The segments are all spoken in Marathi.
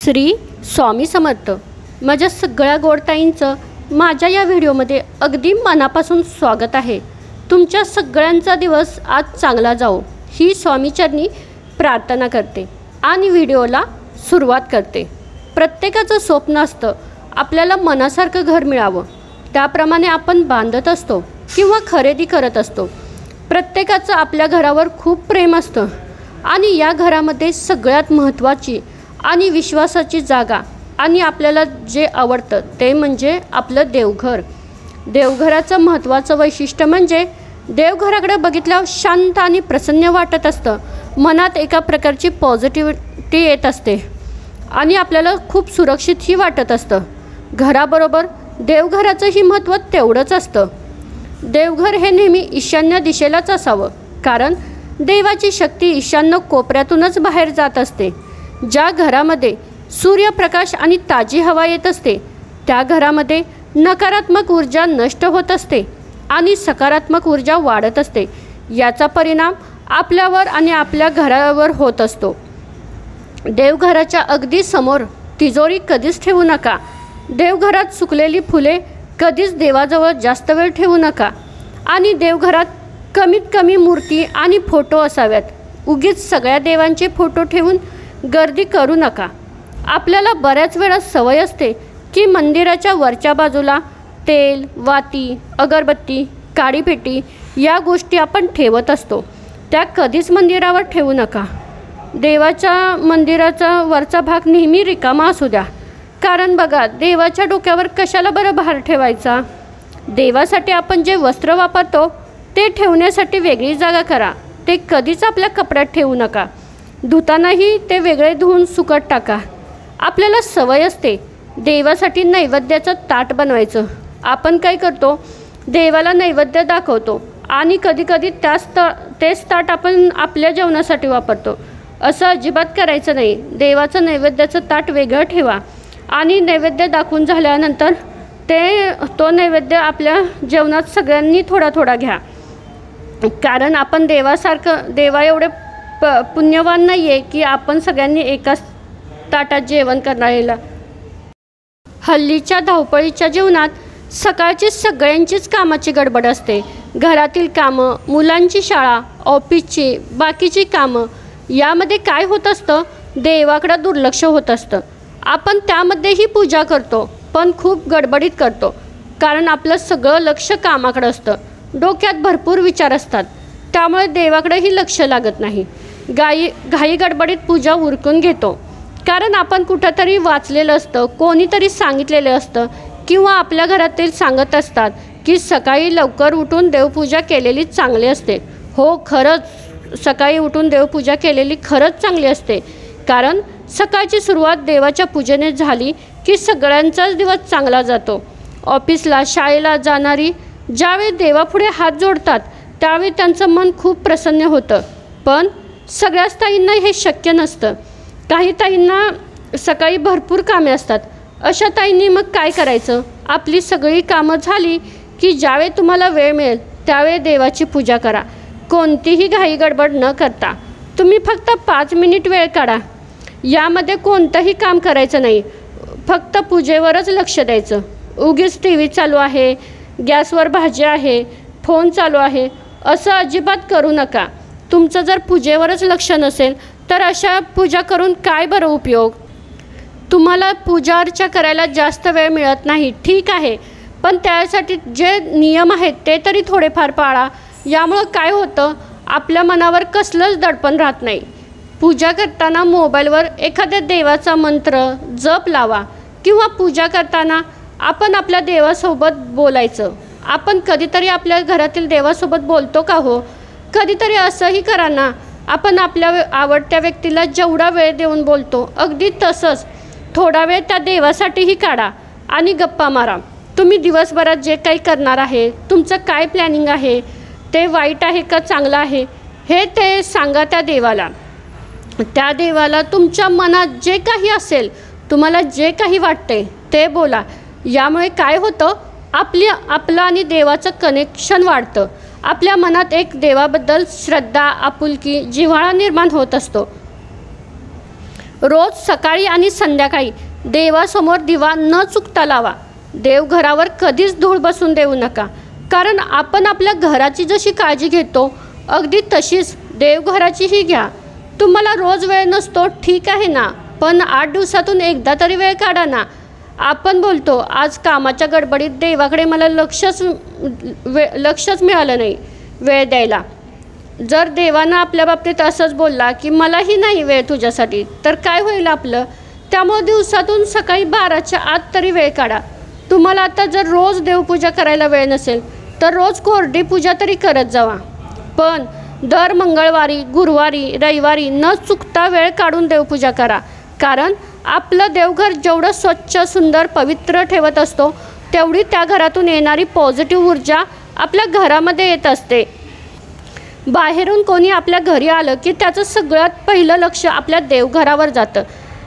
श्री स्वामी समर्थ। माझ्या सगळ्या गोडताईंचं माझ्या या व्हिडिओमध्ये अगदी मनापासून स्वागत आहे। तुमच्या सगळ्यांचा दिवस आज चांगला जाओ ही स्वामीचरणी प्रार्थना करते आणि व्हिडिओला सुरुवात करते। प्रत्येकाचं स्वप्न असतं आपल्याला मनासारखं घर मिळावं, त्याप्रमाणे आपण बांधत असतो किंवा खरेदी करत असतो। प्रत्येकाचं आपल्या घरावर खूप प्रेम असतं आणि या घरामध्ये सगळ्यात महत्त्वाची आणि विश्वासाची जागा आणि आपल्याला जे आवडतं ते म्हणजे आपलं देवघर। देवघराचं महत्त्वाचं वैशिष्ट्य म्हणजे देवघराकडे बघितल्यावर शांत आणि प्रसन्न वाटत असतं, मनात एका प्रकारची पॉझिटिव्हिटी येत असते आणि आपल्याला खूप सुरक्षितही वाटत असतं। घराबरोबर देवघराचंही महत्त्व तेवढंच असतं। देवघर हे नेहमी ईशान्य दिशेलाच असावं, कारण देवाची शक्ती ईशान्य कोपऱ्यातूनच बाहेर जात असते। ज्या घरामध्ये सूर्यप्रकाश आणि ताजी हवा येत असते त्या घरामध्ये नकारात्मक ऊर्जा नष्ट होत असते आणि सकारात्मक ऊर्जा वाढत असते। याचा परिणाम आपल्यावर आणि आपल्या घरावर होत असतो। देवघराच्या अगदी समोर तिजोरी कधीच ठेवू नका। देवघरात सुकलेली फुले कधीच देवाजवळ जास्त वेळ ठेवू नका आणि देवघरात कमीत कमी मूर्ती आणि फोटो असाव्यात। उगीच सगळ्या देवांचे फोटो ठेवून गर्दी करू नका। आपल्याला बऱ्याच वेळा सवय असते की मंदिराच्या वरच्या बाजूला तेल, वाती, अगरबत्ती, काडीपेटी या गोष्टी आपण ठेवत असतो, त्या कधीच मंदिरावर ठेवू नका। देवाच्या मंदिराचा वरचा भाग नेहमी रिकामा असू द्या, कारण बघा देवाच्या डोक्यावर कशाला बरं भार ठेवायचा। देवासाठी आपण जे वस्त्र वापरतो ते ठेवण्यासाठी वेगळी जागा करा, ते कधीच आपल्या कपड्यात ठेवू नका। धुतानाही ते वेगळे धुवून सुकत टाका। आपल्याला सवय असते देवासाठी नैवेद्याचं ताट बनवायचं। आपण काय करतो, देवाला नैवेद्य दाखवतो आणि कधीकधी तेच ताट आपण आपल्या जेवणासाठी वापरतो। असं अजिबात करायचं नाही। देवाचं नैवेद्याचं ताट वेगळं ठेवा आणि नैवेद्य दाखवून झाल्यानंतर तो नैवेद्य आपल्या जेवणात सगळ्यांनी थोडा थोडा घ्या, कारण आपण देवा एवढे पुण्यवान नाही आहे की आपण सगळ्यांनी एकाच ताटात जेवण करायला। हल्लीच्या धावपळीच्या जीवनात सकाळची सगळ्यांचीच कामाची गडबड असते। घरातील कामं, मुलांची शाळा, ऑफिसची बाकीची कामं, यामध्ये काय होत असतं, देवाकडं दुर्लक्ष होत असतं। आपण त्यामध्येही पूजा करतो पण खूप गडबडीत करतो, कारण आपलं सगळं लक्ष कामाकडं असतं। डोक्यात भरपूर विचार असतात, त्यामुळे देवाकडेही लक्ष लागत नाही। घाई गडबडीत पूजा उरकून घेतो, कारण आपण कुठंतरी वाचलेलं असतं, कोणीतरी सांगितलेलं असतं किंवा आपल्या घरातील सांगत असतात की सकाळी लवकर उठून देवपूजा केलेली चांगली असते। हो, खरंच सकाळी उठून देवपूजा केलेली खरंच चांगली असते, कारण सकाळची सुरुवात देवाच्या पूजेने झाली की सगळ्यांचाच दिवस चांगला जातो। ऑफिसला, शाळेला जाणारी ज्यावेळी देवापुढे हात जोडतात त्यावेळी त्यांचं मन खूप प्रसन्न होतं, पण सगळ्याच ताईंना हे शक्य नसतं। काही ताईंना सकाळी भरपूर कामे असतात। अशा ताईंनी मग काय करायचं, आपली सगळी कामं झाली की ज्यावेळी तुम्हाला वेळ मिळेल त्यावेळी देवाची पूजा करा। कोणतीही घाई गडबड न करता तुम्ही फक्त 5 मिनिट वेळ काढा। यामध्ये कोणतंही काम करायचं नाही, फक्त पूजेवरच लक्ष द्यायचं। उगीच TV चालू आहे, गॅसवर भाजी आहे, फोन चालू आहे असं अजिबात करू नका। तुमचं जर पूजेवरच लक्ष नसेल तर अशा पूजा करून काय बरं उपयोग। तुम्हाला पूजा अर्चा करायला जास्त वेळ मिळत नाही, ठीक आहे, पण त्यासाठी जे नियम आहेत ते तरी थोडेफार पाळा। यामुळं काय होतं, आपल्या मनावर कसलंच दडपण राहत नाही। पूजा करताना मोबाईलवर एखाद्या देवाचा मंत्र जप लावा किंवा पूजा करताना आपण आपल्या देवासोबत बोलायचं। आपण कधीतरी आपल्या घरातील देवासोबत बोलतो का हो? कधीतरी असंही करा ना, आपण आपल्या आवडत्या व्यक्तीला जेवढा वेळ देऊन बोलतो अगदी तसंच थोडा वेळ त्या देवासाठीही काढा आणि गप्पा मारा। तुम्ही दिवसभरात जे काही करणार आहे, तुमचं काय प्लॅनिंग आहे, ते वाईट आहे का चांगलं आहे हे ते सांगा त्या देवाला। त्या देवाला तुमच्या मनात जे काही असेल, तुम्हाला जे काही वाटते ते बोला। यामुळे काय होतं, आपलं आणि देवाचं कनेक्शन वाढतं। आपल्या मनात एक देवाबद्दल श्रद्धा, आपुलकी, जिव्हाळा निर्माण होत असतो। रोज सकाळी आणि संध्याकाळी देवासमोर दिवा न चुकता लावा. देवघरावर कधीच धूळ बसून देऊ नका, कारण आपण आपल्या घराची जशी काळजी घेतो अगदी तशीच देवघराचीही घ्या. तुम्हाला रोज वेळ नसतो, ठीक आहे ना, पण 8 दिवसातून एकदा तरी वेळ काढा ना. आपण बोलतो आज कामाच्या गडबडीत देवाकडे मला लक्षच मिळालं नाही वेळ द्यायला. जर देवानं आपल्या बाबतीत असंच बोलला की मलाही नाही वेळ तुझ्यासाठी, तर काय होईल आपलं? त्यामुळे दिवसातून सकाळी 12च्या आत तरी वेळ काढा. तुम्हाला आता जर रोज देवपूजा करायला वेळ नसेल तर रोज कोरडी पूजा तरी करत जावा, पण दर मंगळवारी, गुरुवारी, रविवारी न चुकता वेळ काढून देवपूजा करा. कारण आपलं देवघर जेवढं स्वच्छ, सुंदर, पवित्र ठेवत असतो तेवढी त्या घरातून येणारी पॉझिटिव्ह ऊर्जा आपल्या घरामध्ये येत असते. बाहेरून कोणी आपल्या घरी आलं की त्याचं सगळ्यात पहिलं लक्ष आपल्या देवघरावर जातं.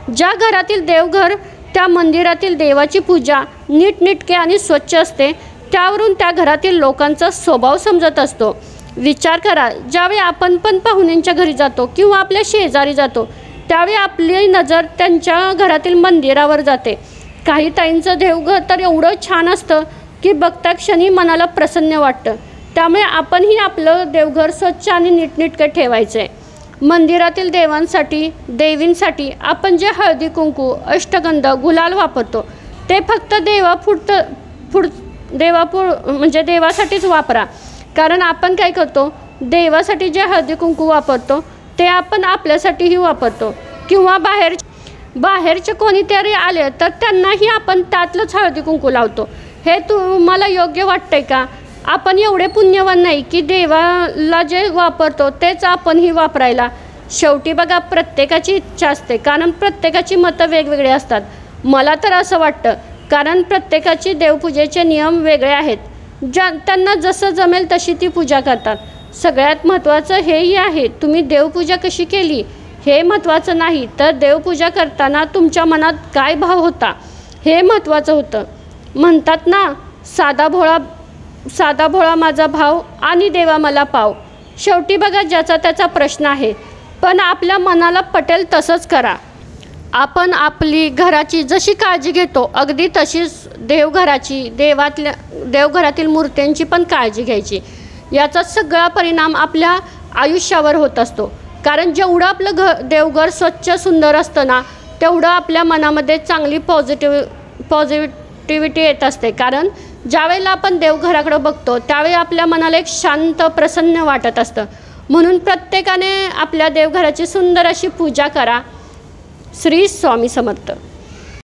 ज्या घरातील देवघर, त्या मंदिरातील देवाची पूजा नीटनेटके आणि स्वच्छ असते, त्यावरून त्या घरातील लोकांचा स्वभाव समजत असतो. विचार करा, ज्यावेळी आपण पण पाहुण्यांच्या घरी जातो किंवा आपल्या शेजारी जातो त्यावेळी आपली नजर त्यांच्या घरातील मंदिरावर जाते. काही ताईंचं देवघर तर एवढं छान असतं की बघता क्षणी मनाला प्रसन्न वाटतं. त्यामुळे आपणही आपलं देवघर स्वच्छ आणि नीटनेटके ठेवायचं आहे. मंदिरातील देवांसाठी, देवींसाठी आपण जे हळदी कुंकू, अष्टगंध, गुलाल वापरतो ते फक्त देवासाठीच वापरा. कारण आपण काय करतो, देवासाठी जे हळदी कुंकू वापरतो ते आपण आपल्यासाठीही वापरतो, किंवा बाहेरचे कोणीतरी आले तर त्यांनाही आपण त्यातलंच हळदी कुंकू लावतो. हे तुम्हाला योग्य वाटतंय का? आपण एवढे पुण्यवान नाही की देवाला जे वापरतो तेच आपणही वापरायला. शेवटी बघा, प्रत्येकाची इच्छा असते, कारण प्रत्येकाची मतं वेगवेगळी असतात. मला तर असं वाटतं, कारण प्रत्येकाची देवपूजेचे नियम वेगळे आहेत. त्यांना जसं जमेल तशी ती पूजा करतात. सगळ्यात महत्त्वाचं हेही आहे, तुम्ही देवपूजा कशी केली हे महत्त्वाचं नाही, तर देवपूजा करताना तुमच्या मनात काय भाव होता हे महत्त्वाचं होतं. म्हणतात ना, साधा भोळा माझा भाव आणि देवा मला पाव. शेवटी बघा, ज्याचा त्याचा प्रश्न आहे, पण आपल्या मनाला पटेल तसंच करा. आपण आपली घराची जशी काळजी घेतो अगदी तशीच देवघरातील मूर्त्यांची पण काळजी घ्यायची. याचा सगळा परिणाम आपल्या आयुष्यावर होत असतो. कारण जेवढं आपलं देवघर स्वच्छ, सुंदर असतं ना, तेवढं आपल्या मनामध्ये चांगली पॉझिटिव्हिटी येत असते. कारण ज्यावेळेला आपण देवघराकडे बघतो त्यावेळी आपल्या मनाला एक शांत, प्रसन्न वाटत असतं. म्हणून प्रत्येकाने आपल्या देवघराची सुंदर अशी पूजा करा. श्री स्वामी समर्थ.